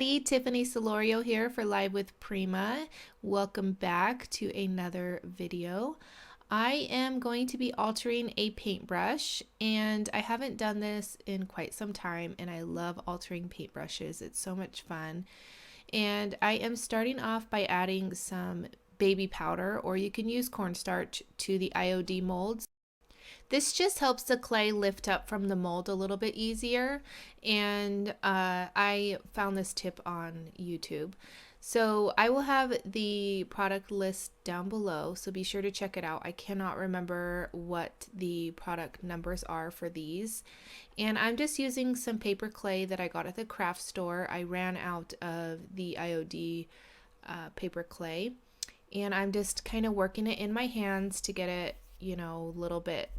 everybody, Tiffany Solorio here for Live with Prima. Welcome back to another video. I am going to be altering a paintbrush, and I haven't done this in quite some time, and I love altering paintbrushes. It's so much fun. And I am starting off by adding some baby powder, or you can use cornstarch, to the IOD molds. This just helps the clay lift up from the mold a little bit easier, and I found this tip on YouTube. So I will have the product list down below, so be sure to check it out. I cannot remember what the product numbers are for these. And I'm just using some paper clay that I got at the craft store. I ran out of the IOD paper clay, and I'm just kind of working it in my hands to get it a little bit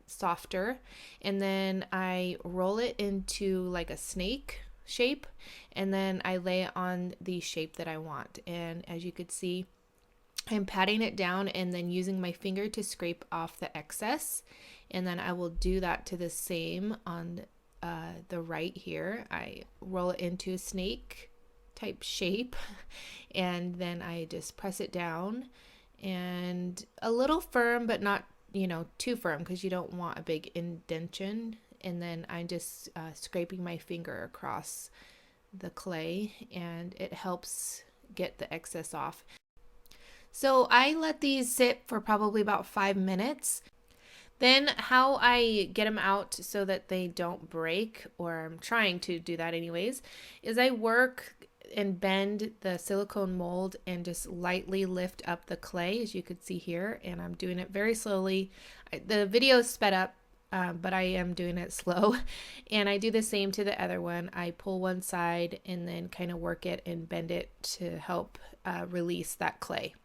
softer, and then I roll it into like a snake shape, and then I lay it on the shape that I want. And as you could see, I'm patting it down and then using my finger to scrape off the excess, and then I will do that to the same on the right here. I roll it into a snake type shape, and then I just press it down, and a little firm, but not too firm, because you don't want a big indentation. And then I'm just scraping my finger across the clay, and it helps get the excess off. So I let these sit for probably about 5 minutes. Then how I get them out so that they don't break, or I'm trying to do that anyways, is I work and bend the silicone mold and just lightly lift up the clay, as you could see here, and I'm doing it very slowly. The video is sped up, but I am doing it slow. And I do the same to the other one. I pull one side and then kind of work it and bend it to help release that clay.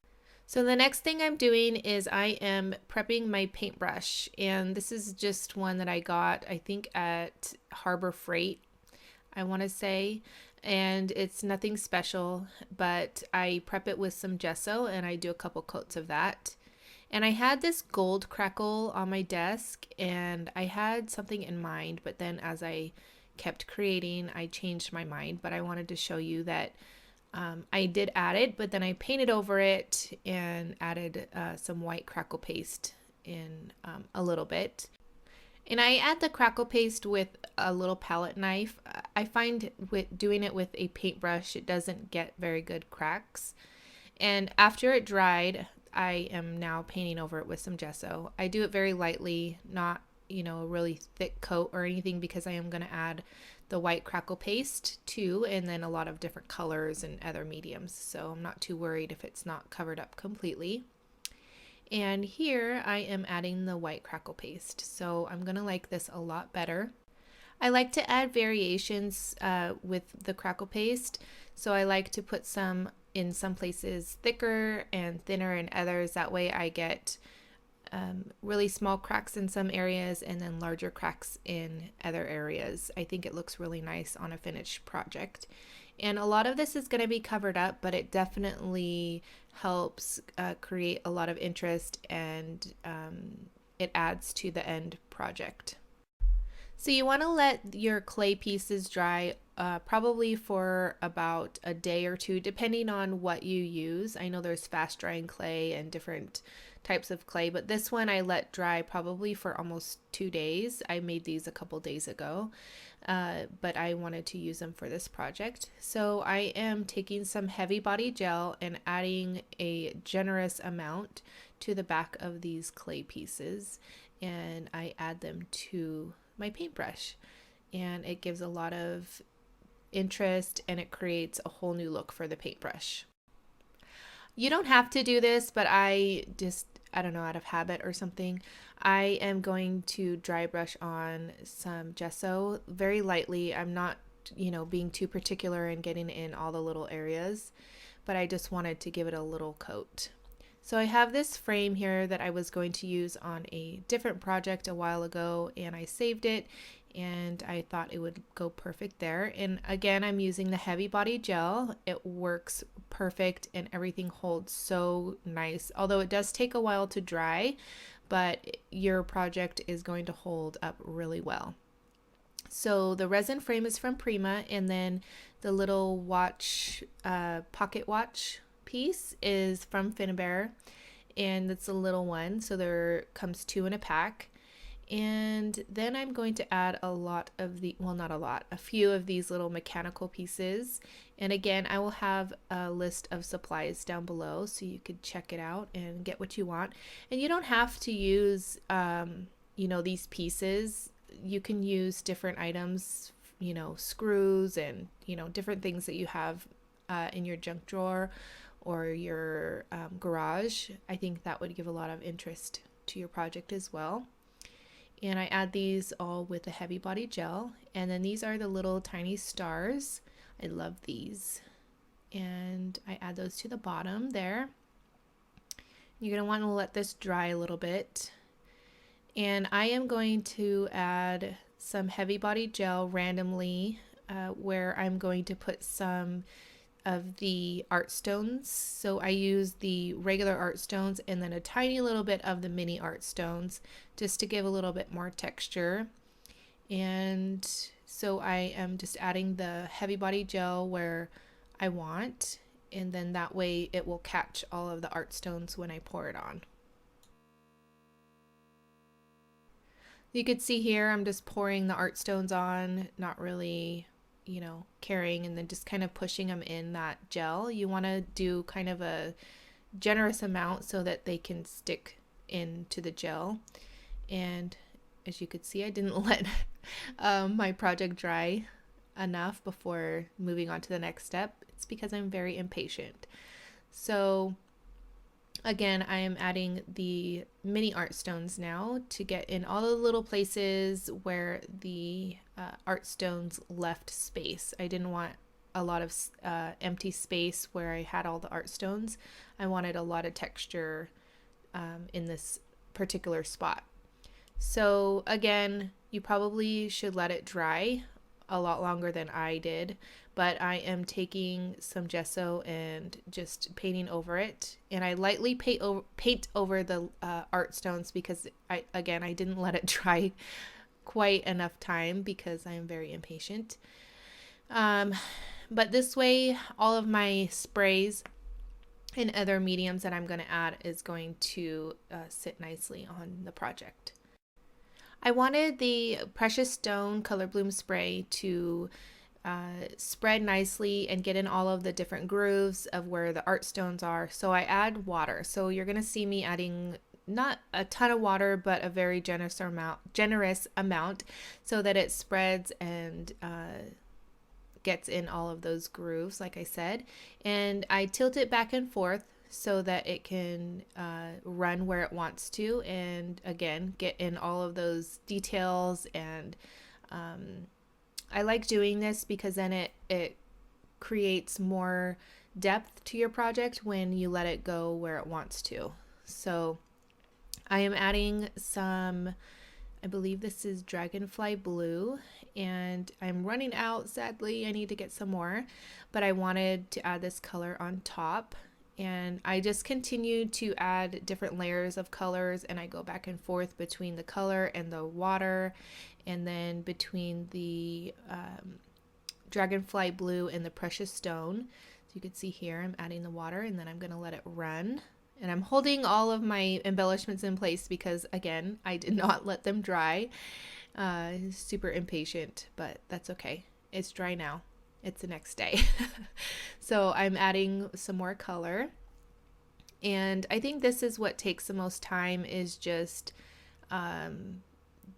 So the next thing I'm doing is I am prepping my paintbrush, and this is just one that I got, I think, at Harbor Freight, I want to say. And it's nothing special, but I prep it with some gesso, and I do a couple coats of that. And I had this gold crackle on my desk, and I had something in mind, but then as I kept creating, I changed my mind. But I wanted to show you that I did add it, but then I painted over it and added some white crackle paste in a little bit. And I add the crackle paste with a little palette knife. I find with doing it with a paintbrush, it doesn't get very good cracks. And after it dried, I am now painting over it with some gesso. I do it very lightly, not a really thick coat or anything, because I am going to add the white crackle paste too, and then a lot of different colors and other mediums. So I'm not too worried if it's not covered up completely. And here I am adding the white crackle paste. So I'm going to like this a lot better. I like to add variations with the crackle paste. So I like to put some in some places thicker and thinner in others. That way I get really small cracks in some areas and then larger cracks in other areas. I think it looks really nice on a finished project. And a lot of this is going to be covered up, but it definitely helps create a lot of interest, and it adds to the end project. So you want to let your clay pieces dry probably for about a day or two, depending on what you use. I know there's fast drying clay and different types of clay, but this one I let dry probably for almost 2 days. I made these a couple days ago, but I wanted to use them for this project. So I am taking some heavy body gel and adding a generous amount to the back of these clay pieces, and I add them to my paintbrush, and it gives a lot of interest, and it creates a whole new look for the paintbrush. You don't have to do this, but I don't know, out of habit or something, I am going to dry brush on some gesso very lightly. I'm not being too particular and getting in all the little areas, but I just wanted to give it a little coat. So I have this frame here that I was going to use on a different project a while ago, and I saved it, and I thought it would go perfect there. And again, I'm using the heavy body gel. It works perfect, and everything holds so nice, although it does take a while to dry, but your project is going to hold up really well. So the resin frame is from Prima, and then the little watch, pocket watch piece is from Finnabair, and it's a little one, so there comes 2 in a pack. And then I'm going to add a lot of the, well, not a lot, a few of these little mechanical pieces. And again, I will have a list of supplies down below so you could check it out and get what you want. And you don't have to use, you know, these pieces. You can use different items, you know, screws and, you know, different things that you have in your junk drawer or your garage. I think that would give a lot of interest to your project as well. And I add these all with a heavy body gel. And then these are the little tiny stars. I love these. And I add those to the bottom there. You're going to want to let this dry a little bit. And I am going to add some heavy body gel randomly where I'm going to put some of the art stones. So I use the regular art stones and then a tiny little bit of the mini art stones just to give a little bit more texture. And so I am just adding the heavy body gel where I want, and then that way it will catch all of the art stones when I pour it on. You could see here I'm just pouring the art stones on, not really, you know, carrying, and then just kind of pushing them in that gel. You want to do kind of a generous amount so that they can stick into the gel. And as you could see, I didn't let my project dry enough before moving on to the next step. It's because I'm very impatient. So again, I am adding the mini art stones now to get in all the little places where the art stones left space. I didn't want a lot of empty space where I had all the art stones. I wanted a lot of texture in this particular spot. So again, you probably should let it dry a lot longer than I did, but I am taking some gesso and just painting over it. And I lightly paint over the art stones because I didn't let it dry quite enough time because I am very impatient. But this way, all of my sprays and other mediums that I'm going to add is going to sit nicely on the project. I wanted the Precious Stone Color Bloom spray to spread nicely and get in all of the different grooves of where the art stones are. So I add water. So you're going to see me adding not a ton of water, but a very generous amount so that it spreads and gets in all of those grooves, like I said. And I tilt it back and forth so that it can run where it wants to, and again get in all of those details. And I like doing this because then it creates more depth to your project when you let it go where it wants to. So I am adding some, I believe this is Dragonfly blue, and I'm running out, sadly. I need to get some more, but I wanted to add this color on top. And I just continue to add different layers of colors, and I go back and forth between the color and the water, and then between the Dragonfly blue and the Precious Stone. So you can see here I'm adding the water, and then I'm going to let it run. And I'm holding all of my embellishments in place because, again, I did not let them dry. Super impatient, but that's okay. It's dry now. It's the next day. So I'm adding some more color. And I think this is what takes the most time, is just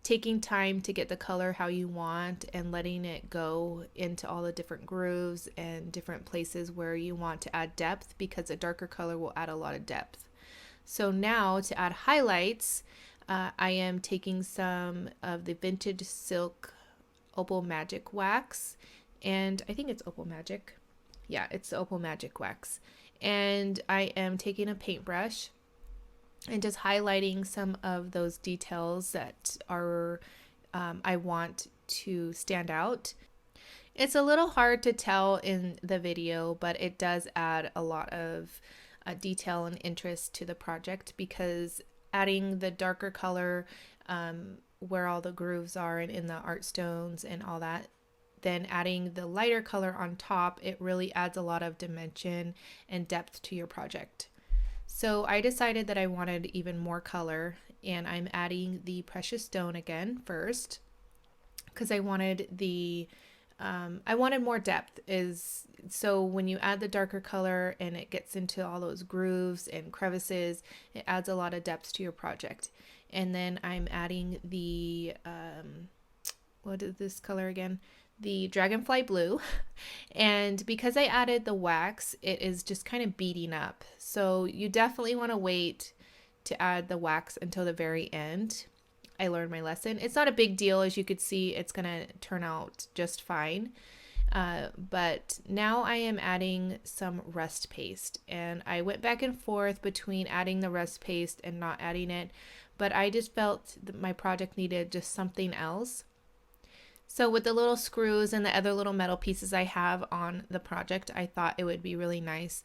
taking time to get the color how you want and letting it go into all the different grooves and different places where you want to add depth, because a darker color will add a lot of depth. So now to add highlights, I am taking some of the Vintage Silk Opal Magic wax, and I think it's Opal Magic. Yeah, it's the Opal Magic wax. And I am taking a paintbrush and just highlighting some of those details that are I want to stand out. It's a little hard to tell in the video, but it does add a lot of detail and interest to the project, because adding the darker color where all the grooves are and in the art stones and all that. Then adding the lighter color on top, it really adds a lot of dimension and depth to your project. So I decided that I wanted even more color, and I'm adding the precious stone again first because I wanted more depth. Is so when you add the darker color and it gets into all those grooves and crevices, it adds a lot of depth to your project. And then I'm adding the what is this color again? The Dragonfly blue. And because I added the wax, it is just kind of beading up. So you definitely want to wait to add the wax until the very end. I learned my lesson. It's not a big deal. As you could see, it's going to turn out just fine. But now I am adding some rust paste, and I went back and forth between adding the rust paste and not adding it, but I just felt that my project needed just something else. So with the little screws and the other little metal pieces I have on the project, I thought it would be really nice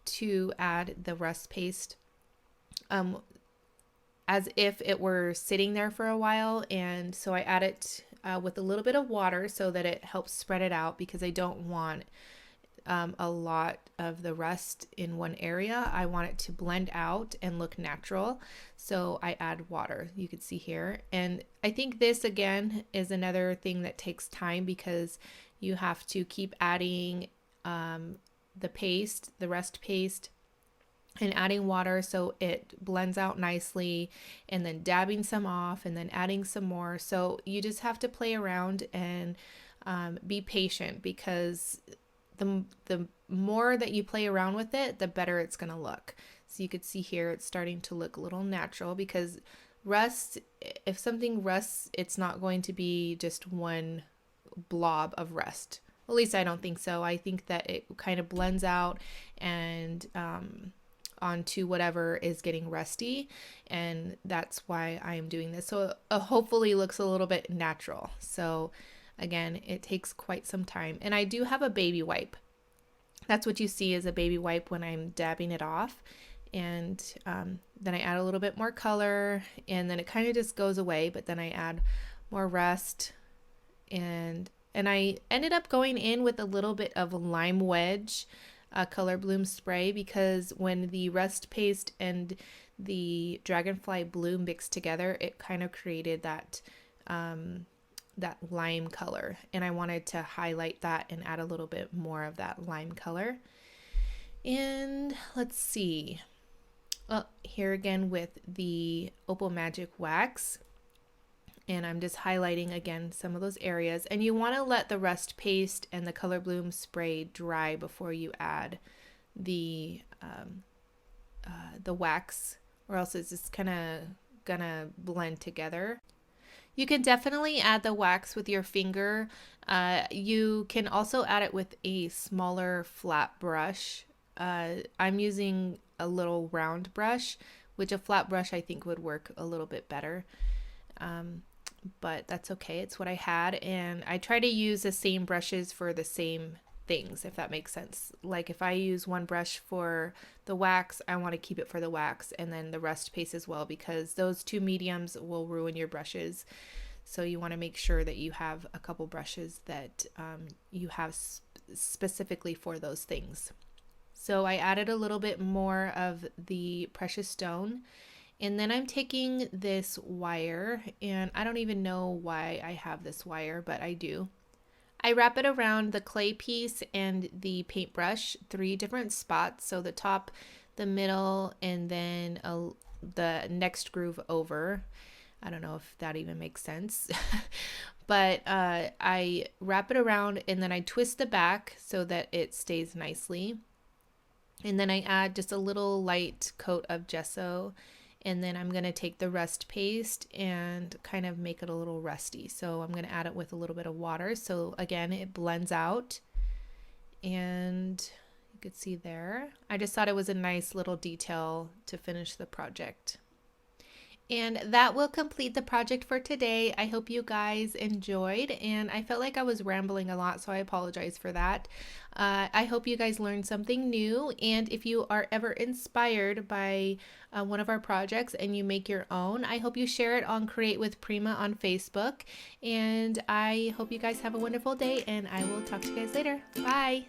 to add the rust paste as if it were sitting there for a while. And so I add it with a little bit of water so that it helps spread it out, because I don't want a lot of the rust in one area. I want it to blend out and look natural. So I add water, you can see here. And I think this again is another thing that takes time, because you have to keep adding the paste, the rust paste, and adding water so it blends out nicely, and then dabbing some off and then adding some more. So you just have to play around and be patient, because the more that you play around with it, the better it's going to look. So you could see here it's starting to look a little natural, because rust, if something rusts, it's not going to be just one blob of rust. At least I don't think so. I think that it kind of blends out and onto whatever is getting rusty, and that's why I am doing this. So it hopefully looks a little bit natural. So again, it takes quite some time. And I do have a baby wipe. That's what you see as a baby wipe when I'm dabbing it off. And then I add a little bit more color, and then it kind of just goes away, but then I add more rust. And I ended up going in with a little bit of lime wedge color bloom spray, because when the rust paste and the Dragonfly blue mixed together, it kind of created that that lime color, and I wanted to highlight that and add a little bit more of that lime color. And let's see, here again with the Opal Magic wax, and I'm just highlighting again some of those areas. And you want to let the rust paste and the color bloom spray dry before you add the wax, or else it's just kind of gonna blend together. You can definitely add the wax with your finger. You can also add it with a smaller flat brush. I'm using a little round brush, which a flat brush I think would work a little bit better. But that's okay. It's what I had. And I try to use the same brushes for the same things, if that makes sense. Like if I use one brush for the wax, I want to keep it for the wax, and then the rust paste as well, because those two mediums will ruin your brushes. So you want to make sure that you have a couple brushes that you have specifically for those things. So I added a little bit more of the precious stone, and then I'm taking this wire, and I don't even know why I have this wire, but I do. I wrap it around the clay piece and the paintbrush, 3 different spots. So the top, the middle, and then the next groove over. I don't know if that even makes sense. But I wrap it around, and then I twist the back so that it stays nicely. And then I add just a little light coat of gesso. And then I'm going to take the rust paste and kind of make it a little rusty. So I'm going to add it with a little bit of water. So again, it blends out. And you could see there. I just thought it was a nice little detail to finish the project. And that will complete the project for today. I hope you guys enjoyed, and I felt like I was rambling a lot, so I apologize for that. I hope you guys learned something new, and if you are ever inspired by one of our projects and you make your own, I hope you share it on Create with Prima on Facebook. And I hope you guys have a wonderful day, and I will talk to you guys later. Bye!